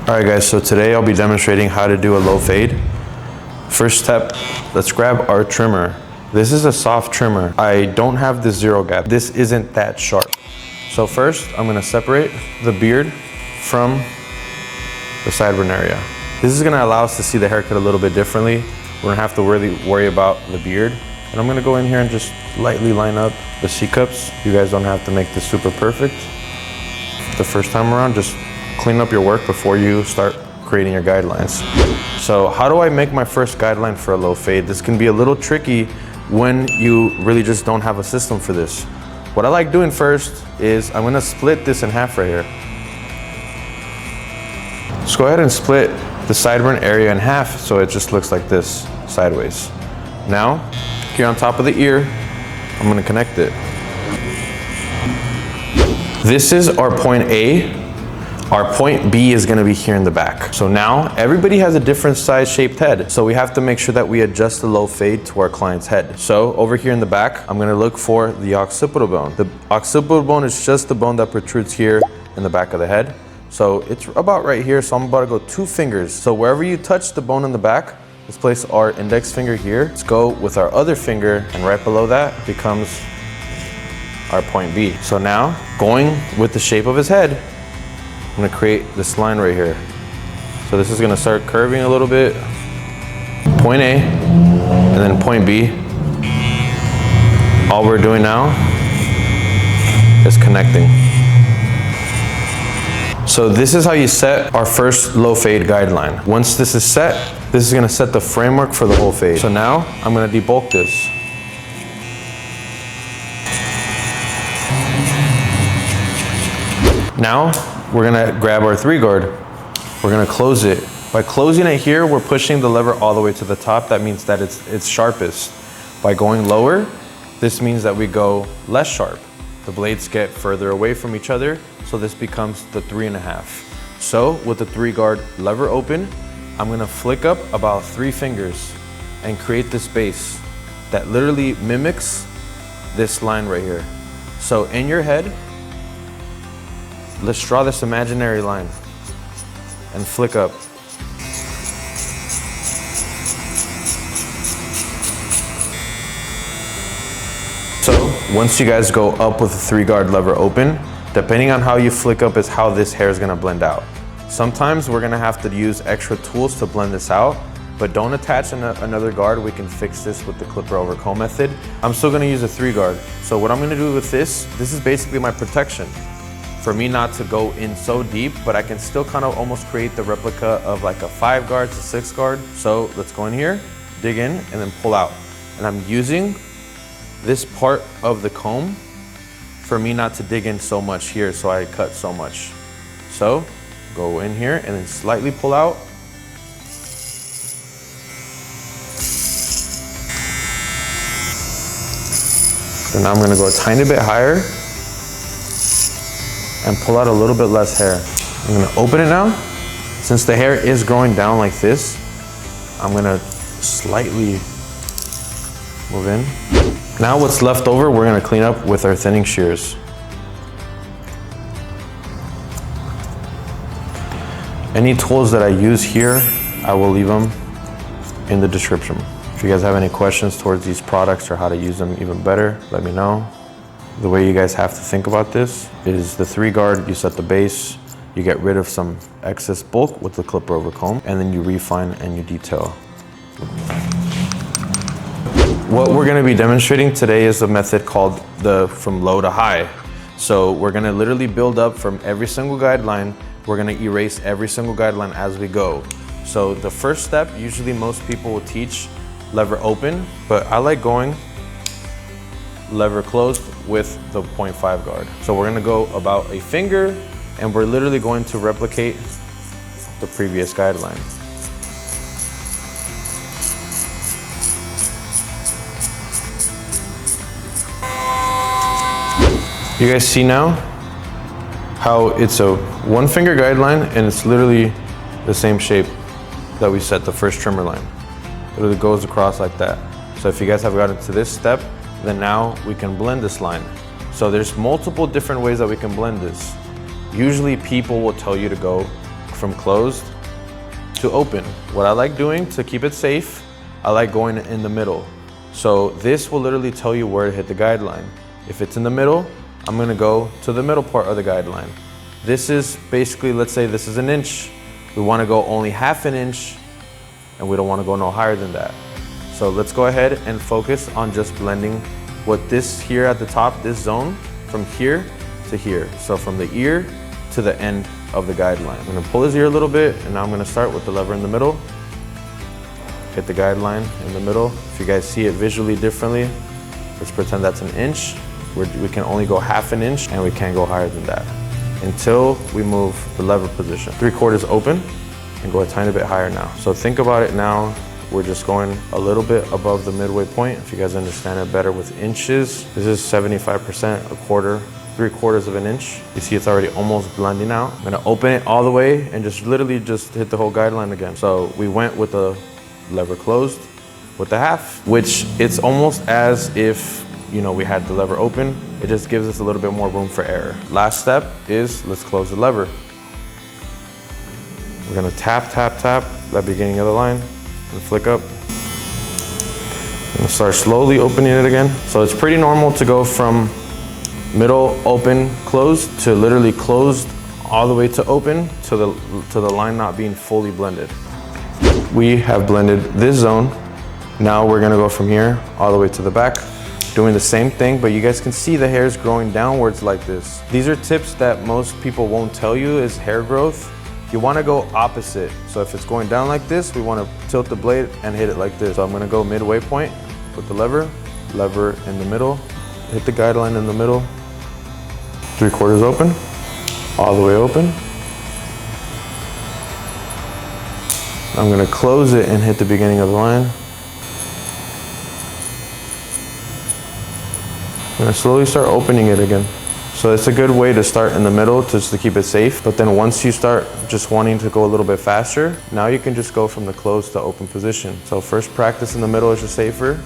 All right guys, so today I'll be demonstrating how to do a low fade. First step, let's grab our trimmer. This is a soft trimmer. I don't have the zero gap. This isn't that sharp. So first, I'm gonna separate the beard from the sideburn area. This is gonna allow us to see the haircut a little bit differently. We're gonna have to really worry about the beard. And I'm gonna go in here and just lightly line up the C-cups. You guys don't have to make this super perfect. The first time around, just clean up your work before you start creating your guidelines. So how do I make my first guideline for a low fade? This can be a little tricky when you really just don't have a system for this. What I like doing first is I'm gonna split this in half right here. Just go ahead and split the sideburn area in half so it just looks like this, sideways. Now, here on top of the ear, I'm gonna connect it. This is our point A. Our point B is gonna be here in the back. So now, everybody has a different size shaped head. So we have to make sure that we adjust the low fade to our client's head. So over here in the back, I'm gonna look for the occipital bone. The occipital bone is just the bone that protrudes here in the back of the head. So it's about right here, so I'm about to go 2 fingers. So wherever you touch the bone in the back, let's place our index finger here. Let's go with our other finger, and right below that becomes our point B. So now, going with the shape of his head, I'm gonna create this line right here. So this is gonna start curving a little bit. Point A, and then point B. All we're doing now is connecting. So this is how you set our first low fade guideline. Once this is set, this is gonna set the framework for the whole fade. So now, I'm gonna debulk this. Now, we're gonna grab our 3-guard. We're gonna close it. By closing it here, we're pushing the lever all the way to the top. That means that it's sharpest. By going lower, this means that we go less sharp. The blades get further away from each other, so this becomes the 3.5. So with the 3-guard lever open, I'm gonna flick up about 3 fingers and create this base that literally mimics this line right here. So in your head, let's draw this imaginary line and flick up. So once you guys go up with the 3-guard lever open, depending on how you flick up is how this hair is gonna blend out. Sometimes we're gonna have to use extra tools to blend this out, but don't attach another guard. We can fix this with the clipper over comb method. I'm still gonna use a 3-guard. So what I'm gonna do with this is basically my protection for me not to go in so deep, but I can still kind of almost create the replica of like a 5-guard to 6-guard. So let's go in here, dig in, and then pull out. And I'm using this part of the comb for me not to dig in so much here, so I cut so much. So go in here and then slightly pull out. So now I'm gonna go a tiny bit higher and pull out a little bit less hair. I'm gonna open it now. Since the hair is growing down like this, I'm gonna slightly move in. Now what's left over, we're gonna clean up with our thinning shears. Any tools that I use here, I will leave them in the description. If you guys have any questions towards these products or how to use them even better, let me know. The way you guys have to think about this is the 3-guard, you set the base, you get rid of some excess bulk with the clipper over comb, and then you refine and you detail. What we're gonna be demonstrating today is a method called the from low to high. So we're gonna literally build up from every single guideline. We're gonna erase every single guideline as we go. So the first step, usually most people will teach lever open, but I like going lever closed with the 0.5 guard. So we're gonna go about a finger, and we're literally going to replicate the previous guideline. You guys see now how it's a 1-finger guideline, and it's literally the same shape that we set the first trimmer line. It literally goes across like that. So if you guys have gotten to this step, then now we can blend this line. So there's multiple different ways that we can blend this. Usually people will tell you to go from closed to open. What I like doing to keep it safe, I like going in the middle. So this will literally tell you where to hit the guideline. If it's in the middle, I'm gonna go to the middle part of the guideline. This is basically, let's say this is an inch. We wanna go only half an inch, and we don't wanna go no higher than that. So let's go ahead and focus on just blending what this here at the top, this zone, from here to here. So from the ear to the end of the guideline. I'm gonna pull his ear a little bit, and now I'm gonna start with the lever in the middle. Hit the guideline in the middle. If you guys see it visually differently, let's pretend that's an inch. We can only go half an inch, and we can't go higher than that until we move the lever position. 3/4 open, and go a tiny bit higher now. So think about it now. We're just going a little bit above the midway point. If you guys understand it better with inches, this is 75%, a quarter, 3/4 of an inch. You see it's already almost blending out. I'm gonna open it all the way and just literally just hit the whole guideline again. So we went with the lever closed with the half, which it's almost as if, you know, we had the lever open. It just gives us a little bit more room for error. Last step is let's close the lever. We're gonna tap, tap, tap that beginning of the line and flick up. I'm gonna start slowly opening it again. So it's pretty normal to go from middle, open, closed to literally closed all the way to open to the line not being fully blended. We have blended this zone. Now we're gonna go from here all the way to the back, doing the same thing, but you guys can see the hairs growing downwards like this. These are tips that most people won't tell you is hair growth. You wanna go opposite. So if it's going down like this, we wanna tilt the blade and hit it like this. So I'm gonna go midway point with the lever in the middle, hit the guideline in the middle, 3/4 open, all the way open. I'm gonna close it and hit the beginning of the line. I'm gonna slowly start opening it again. So it's a good way to start in the middle just to keep it safe. But then once you start just wanting to go a little bit faster, now you can just go from the closed to open position. So first practice in the middle is just safer,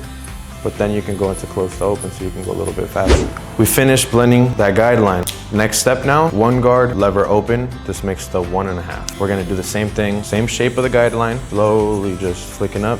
but then you can go into close to open so you can go a little bit faster. We finished blending that guideline. Next step now, 1 guard, lever open. This makes the 1.5. We're gonna do the same thing, same shape of the guideline, slowly just flicking up.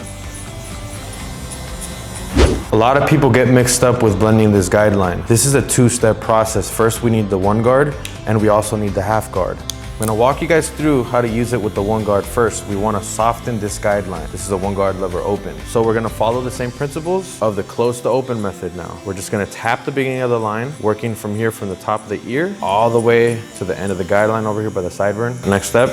A lot of people get mixed up with blending this guideline. This is a 2-step process. First, we need the 1 guard, and we also need the half guard. I'm gonna walk you guys through how to use it with the 1 guard first. We wanna soften this guideline. This is a 1 guard lever open. So we're gonna follow the same principles of the close to open method now. We're just gonna tap the beginning of the line, working from here from the top of the ear, all the way to the end of the guideline over here by the sideburn. Next step,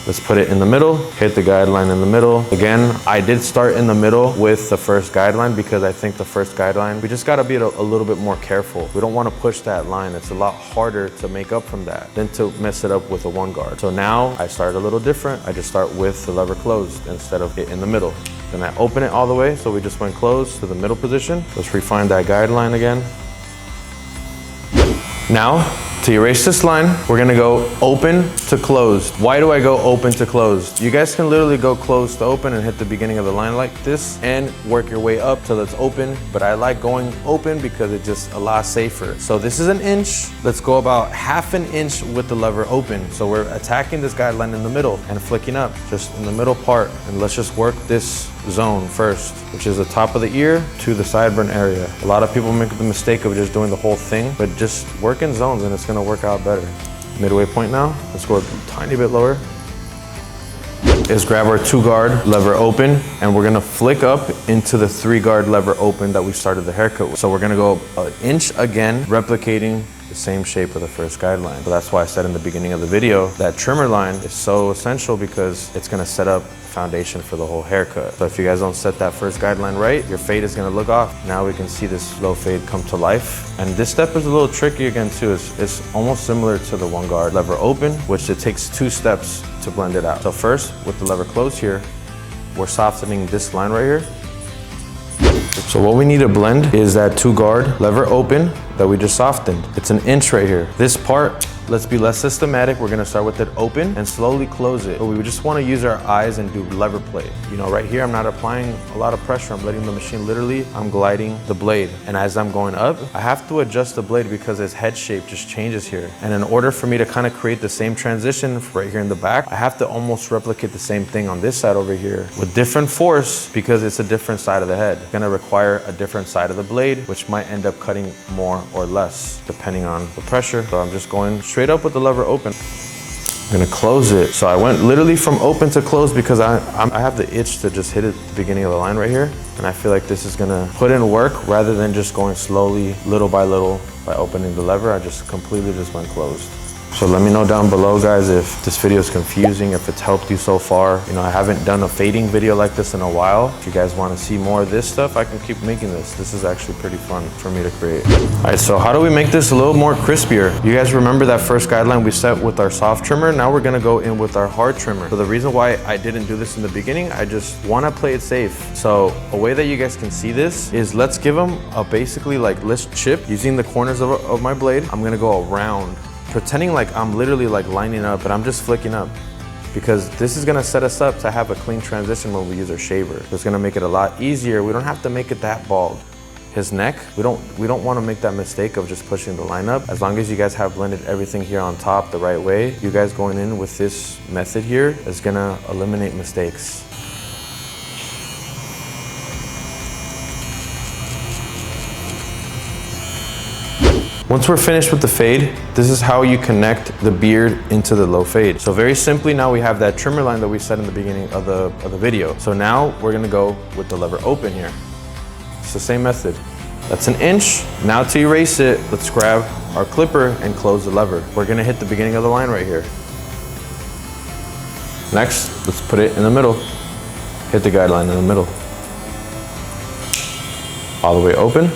let's put it in the middle, hit the guideline in the middle. Again, I did start in the middle with the first guideline because I think the first guideline, we just gotta be a little bit more careful. We don't wanna push that line. It's a lot harder to make up from that than to mess it up with a 1 guard. So now I start a little different. I just start with the lever closed instead of it in the middle. Then I open it all the way, so we just went closed to the middle position. Let's refine that guideline again. Now, to erase this line, we're gonna go open to closed. Why do I go open to closed? You guys can literally go closed to open and hit the beginning of the line like this and work your way up till it's open. But I like going open because it's just a lot safer. So this is an inch. Let's go about half an inch with the lever open. So we're attacking this guideline in the middle and flicking up just in the middle part. And let's just work this zone first, which is the top of the ear to the sideburn area. A lot of people make the mistake of just doing the whole thing, but just work in zones and it's gonna work out better. Midway point now, let's go a tiny bit lower. Is grab our 2 guard lever open and we're gonna flick up into the 3 guard lever open that we started the haircut with. So we're gonna go an inch again, replicating the same shape of the first guideline. So that's why I said in the beginning of the video that trimmer line is so essential because it's gonna set up foundation for the whole haircut. So if you guys don't set that first guideline right, your fade is gonna look off. Now we can see this low fade come to life. And this step is a little tricky again too. It's almost similar to the 1 guard lever open, which it takes 2 steps to blend it out. So first, with the lever closed here, we're softening this line right here. So what we need to blend is that 2 guard lever open that we just softened. It's an inch right here. This part let's be less systematic. We're gonna start with it open and slowly close it. But we just wanna use our eyes and do lever play. You know, right here, I'm not applying a lot of pressure. I'm letting the machine literally, I'm gliding the blade. And as I'm going up, I have to adjust the blade because its head shape just changes here. And in order for me to kind of create the same transition right here in the back, I have to almost replicate the same thing on this side over here with different force because it's a different side of the head. It's gonna require a different side of the blade, which might end up cutting more or less depending on the pressure. So I'm just going straight up with the lever open. I'm gonna close it. So I went literally from open to close because I have the itch to just hit it at the beginning of the line right here. And I feel like this is gonna put in work rather than just going slowly, little by opening the lever. I just completely just went closed. So let me know down below, guys, if this video is confusing, if it's helped you so far. You know, I haven't done a fading video like this in a while. If you guys want to see more of this stuff, I can keep making this. This is actually pretty fun for me to create. All right, so how do we make this a little more crispier? You guys remember that first guideline we set with our soft trimmer? Now we're gonna go in with our hard trimmer. So the reason why I didn't do this in the beginning, I just wanna play it safe. So a way that you guys can see this is let's give them a basically like, let's chip using the corners of my blade. I'm gonna go around, pretending like I'm literally like lining up, but I'm just flicking up because this is gonna set us up to have a clean transition when we use our shaver. It's gonna make it a lot easier. We don't have to make it that bald. His neck, we don't wanna make that mistake of just pushing the line up. As long as you guys have blended everything here on top the right way, you guys going in with this method here is gonna eliminate mistakes. Once we're finished with the fade, this is how you connect the beard into the low fade. So very simply, now we have that trimmer line that we set in the beginning of the video. So now we're gonna go with the lever open here. It's the same method. That's an inch. Now to erase it, let's grab our clipper and close the lever. We're gonna hit the beginning of the line right here. Next, let's put it in the middle. Hit the guideline in the middle. All the way open.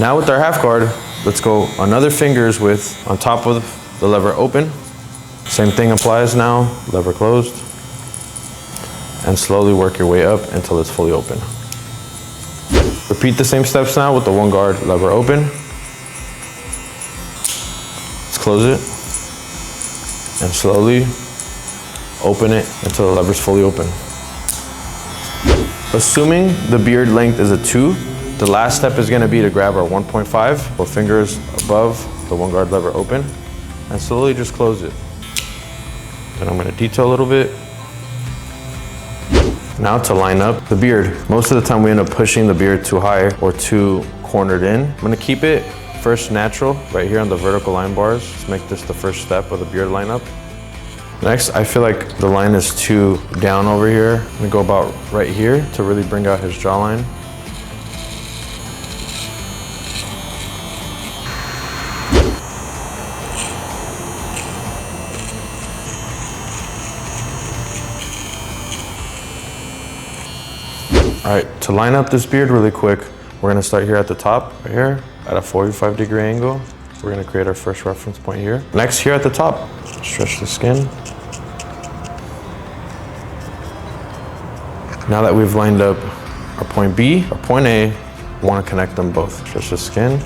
Now with our half guard, let's go another fingers width on top of the lever open. Same thing applies now, lever closed. And slowly work your way up until it's fully open. Repeat the same steps now with the one guard lever open. Let's close it. And slowly open it until the lever's fully open. Assuming the beard length is a 2, the last step is gonna be to grab our 1.5, both fingers above the one guard lever open, and slowly just close it. Then I'm gonna detail a little bit. Now to line up the beard. Most of the time we end up pushing the beard too high or too cornered in. I'm gonna keep it first natural, right here on the vertical line bars. Let's make this the first step of the beard lineup. Next, I feel like the line is too down over here. I'm gonna go about right here to really bring out his jawline. All right, to line up this beard really quick, we're gonna start here at the top, right here, at a 45-degree angle. We're gonna create our first reference point here. Next, here at the top, stretch the skin. Now that we've lined up our point B, our point A, we wanna connect them both. Stretch the skin.